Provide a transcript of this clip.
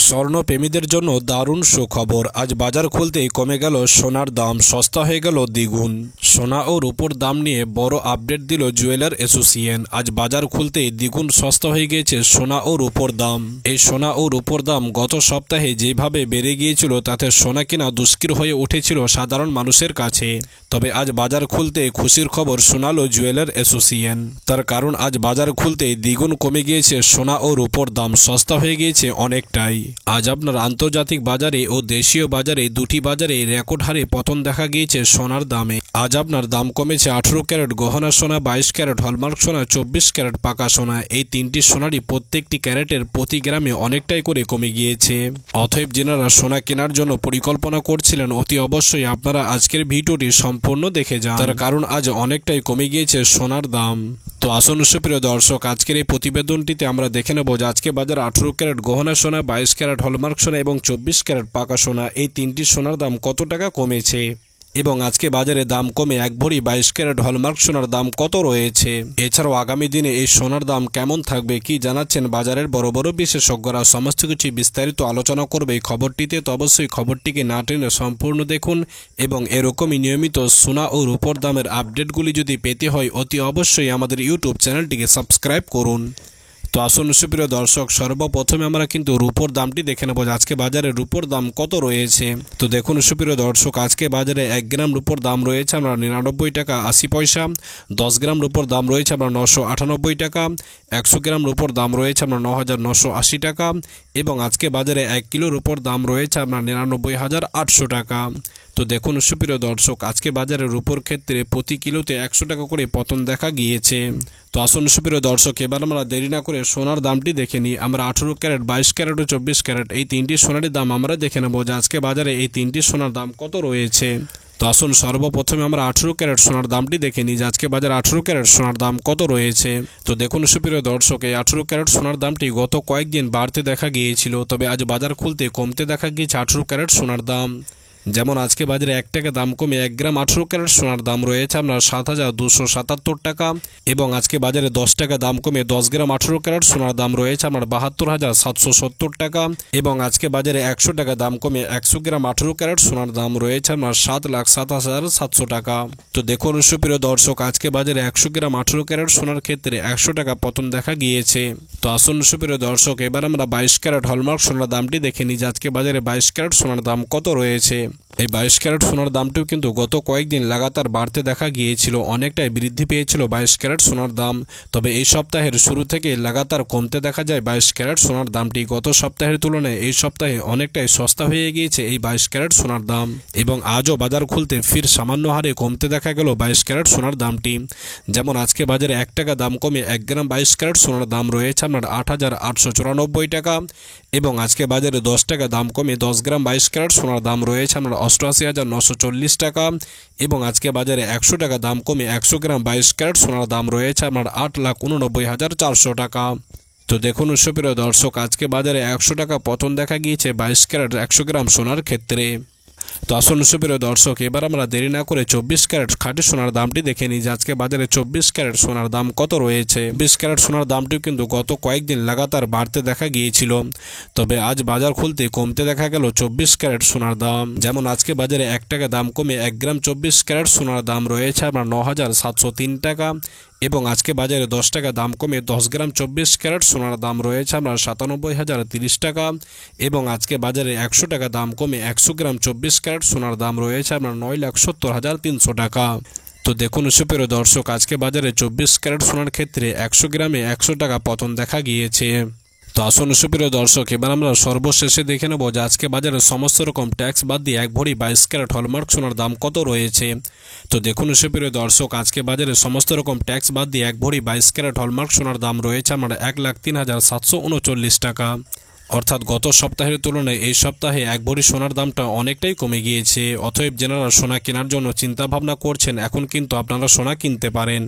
স্বর্ণপ্রেমীদের জন্য দারুণ সুখবর। আজ বাজার খুলতেই কমে গেল সোনার দাম, সস্তা হয়ে গেল দ্বিগুণ। সোনা ও রূপোর দাম নিয়ে বড় আপডেট দিল জুয়েলার অ্যাসোসিয়েশন। আজ বাজার খুলতেই দ্বিগুণ সস্তা হয়ে গিয়েছে সোনা ও রূপোর দাম। এই সোনা ও রূপোর দাম গত সপ্তাহে যেভাবে বেড়ে গিয়েছিল তাতে সোনা কেনা দুষ্কর হয়ে উঠেছিল সাধারণ মানুষের কাছে। তবে আজ বাজার খুলতে খুশির খবর শোনালো জুয়েলার অ্যাসোসিয়েশন। তার কারণ আজ বাজার খুলতেই দ্বিগুণ কমে গিয়েছে সোনা ও রূপোর দাম, সস্তা হয়ে গিয়েছে অনেকটাই। আজ আপনার আন্তর্জাতিক বাজারে ও দেশীয় বাজারে দুটি বাজারে রেকর্ড হারে পতন দেখা গিয়েছে সোনার দামে। আজ আপনার দাম কমেছে 18 ক্যারেট গহনা সোনা, 22 ক্যারেট হলমার্ক সোনা, 24 ক্যারেট পাকা সোনা। এই তিনটি সোনারই প্রত্যেকটি ক্যারেটের প্রতি গ্রামে অনেকটাই করে কমে গিয়েছে। অতএব যেনারা সোনা কেনার জন্য পরিকল্পনা করছিলেন অতি অবশ্যই আপনারা আজকের ভিডিওটি সম্পূর্ণ দেখে যান, তার কারণ আজ অনেকটাই কমে গিয়েছে সোনার দাম। তো আসুন সুপ্রিয় দর্শক, আজকের এই প্রতিবেদনটিতে আমরা দেখে নেব যে আজকে বাজার 18 ক্যারেট গহনা সোনা, 22 ক্যারেট হলমার্ক সোনা এবং 24 ক্যারেট পাকা সোনা এই তিনটি সোনার দাম কত টাকা কমেছে এবং আজকে বাজারে দাম কমে এক ভরি 22 ক্যারেট হলমার্ক সোনার দাম কত রয়েছে। এছাড়াও আগামী দিনে এই সোনার দাম কেমন থাকবে কি জানাচ্ছেন বাজারের বড় বড় বিশেষজ্ঞরা। সমস্ত কিছু বিস্তারিত আলোচনা করবে এই খবরটিতে। তো অবশ্যই খবরটিকে না টেনে সম্পূর্ণ দেখুন এবং এরকমই নিয়মিত সোনা ও রূপোর দামের আপডেটগুলি যদি পেতে হয় অতি অবশ্যই আমাদের ইউটিউব চ্যানেলটিকে সাবস্ক্রাইব করুন। তো আসুন সুপ্রিয় দর্শক, সর্বপ্রথমে আমরা কিন্তু রূপোর দামটি দেখে নেব আজকে বাজারে রূপোর দাম কত রয়েছে। তো দেখুন সুপ্রিয় দর্শক, আজকে বাজারে 1 গ্রাম রূপোর দাম রয়েছে আমরা 99 টাকা 80 পয়সা, 10 গ্রাম রূপোর দাম রয়েছে আমরা 998 টাকা, 100 গ্রাম রূপোর দাম রয়েছে আমরা 9980 টাকা এবং আজকে বাজারে 1 কিলো রূপোর দাম রয়েছে আমরা 99,800 টাকা। তো দেখুন সুপ্রিয় দর্শক, আজকে বাজারে রূপোর ক্ষেত্রে প্রতি কিলোতে 100 টাকা করে পতন দেখা গিয়েছে। তো আসুন সুপ্রিয় দর্শক, এবার আমরা দেরি না করে সোনার দামটি দেখে নিই। আমরা 18 ক্যারেট 22 ক্যারেট ও 24 ক্যারেট এই তিনটি সোনারই দাম আমরা দেখে নেব যে আজকে বাজারে এই তিনটি সোনার দাম কত রয়েছে। তো আসুন সর্বপ্রথমে আমরা 18 ক্যারেট সোনার দামটি দেখে নিই যে আজকে বাজারে 18 ক্যারেট সোনার দাম কত রয়েছে। তো দেখুন সুপ্রিয় দর্শক, এই 18 ক্যারেট সোনার দামটি গত কয়েকদিন বাড়তে দেখা গিয়েছিল, তবে আজ বাজার খুলতে কমতে দেখা গিয়েছে 18 ক্যারেট সোনার দাম। যেমন আজকে বাজারে 1 টাকা দাম কমে 1 গ্রাম 18 ক্যারেট সোনার দাম রয়েছে আপনার 7,277 টাকা এবং আজকে বাজারে 10 টাকা দাম কমে 10 গ্রাম 18 ক্যারেট সোনার দাম রয়েছে আপনার 72,770 টাকা এবং আজকে বাজারে 100 টাকা দাম কমে 100 গ্রাম 18 ক্যারেট সোনার দাম রয়েছে আপনার 7,27,700 টাকা। তো দেখুন সুপ্রিয় দর্শক, আজকে বাজারে 100 গ্রাম 18 ক্যারেট সোনার ক্ষেত্রে 100 টাকা পতন দেখা গিয়েছে। তো আসুন সুপ্রিয় দর্শক, এবার আমরা 22 ক্যারেট হলমার্ক সোনার দামটি দেখে নিই যে আজকে বাজারে 22 ক্যারেট সোনার দাম কত রয়েছে। এই 22 ক্যারেট সোনার দামটিও কিন্তু গত কয়েকদিন লাগাতার বাড়তে দেখা গিয়েছিল, অনেকটাই বৃদ্ধি পেয়েছিল 22 ক্যারেট সোনার দাম। তবে এই সপ্তাহের শুরু থেকে লাগাতার কমতে দেখা যায় 22 ক্যারেট সোনার দামটি। গত সপ্তাহের তুলনায় এই সপ্তাহে অনেকটাই সস্তা হয়ে গিয়েছে এই 22 ক্যারেট সোনার দাম এবং আজও বাজার খুলতে ফির সামান্য হারে কমতে দেখা গেল 22 ক্যারেট সোনার দামটি। যেমন আজকে বাজারে 1 টাকা দাম কমে 1 গ্রাম 22 ক্যারেট সোনার দাম রয়েছে আপনার 8,894 টাকা এবং আজকে বাজারে 10 টাকা দাম কমে 10 গ্রাম 22 ক্যারেট সোনার দাম রয়েছে আপনার 88,940 টাকা এবং আজকে বাজারে 100 টাকা দাম কমে 100 গ্রাম 22 ক্যারেট সোনার দাম রয়েছে আপনার 8,89,400 টাকা। তো দেখুন সুপ্রিয় দর্শক, আজকে বাজারে 100 টাকা পতন দেখা গিয়েছে 22 ক্যারেট 100 গ্রাম সোনার ক্ষেত্রে। তো আসুন সুপ্রিয় দর্শক, এবার আমরা দেরি না করে 24 ক্যারেট খাঁটি সোনার দামটি দেখে নিই যে আজকে বাজারে 24 ক্যারেট সোনার দাম কত রয়েছে। 20 ক্যারেট সোনার দামটিও কিন্তু গত কয়েকদিন লাগাতার বাড়তে দেখা গিয়েছিল, তবে আজ বাজার খুলতে কমতে দেখা গেল 24 ক্যারেট সোনার দাম। যেমন আজকে বাজারে 1 টাকা দাম কমে 1 গ্রাম 24 ক্যারেট সোনার দাম রয়েছে আপনার 9,703 টাকা এবং আজকে বাজারে 10 টাকা দাম কমে 10 গ্রাম 24 ক্যারেট সোনার দাম রয়েছে আপনার 97,030 টাকা এবং আজকে বাজারে 100 টাকা দাম কমে 100 গ্রাম 24 ক্যারেট সোনার দাম রয়েছে আপনার 9,70,300 টাকা। তো দেখুন সুপ্রিয় দর্শক, আজকে বাজারে 24 ক্যারেট সোনার ক্ষেত্রে 100 গ্রামে 100 টাকা পতন দেখা গিয়েছে। তো আসুন সুপ্রিয় দর্শক, এবার আমরা সর্বশেষে দেখে নেব যে আজকে বাজারে সমস্ত রকম ট্যাক্স বাদ দিয়ে 1 ভরি 22 ক্যারেট হলমার্ক সোনার দাম কত রয়েছে। তো দেখুন সুপ্রিয় দর্শক, আজকে বাজারে সমস্ত রকম ট্যাক্স বাদ দিয়ে 1 ভরি 22 ক্যারেট হলমার্ক সোনার দাম রয়েছে আমার 1,03,739 টাকা। অর্থাৎ গত সপ্তাহের তুলনায় এই সপ্তাহে 1 ভরি সোনার দামটা অনেকটাই কমে গিয়েছে। অতএব যারা সোনা কেনার জন্য চিন্তা ভাবনা করছেন এখন কিন্তু আপনারা সোনা কিনতে পারেন।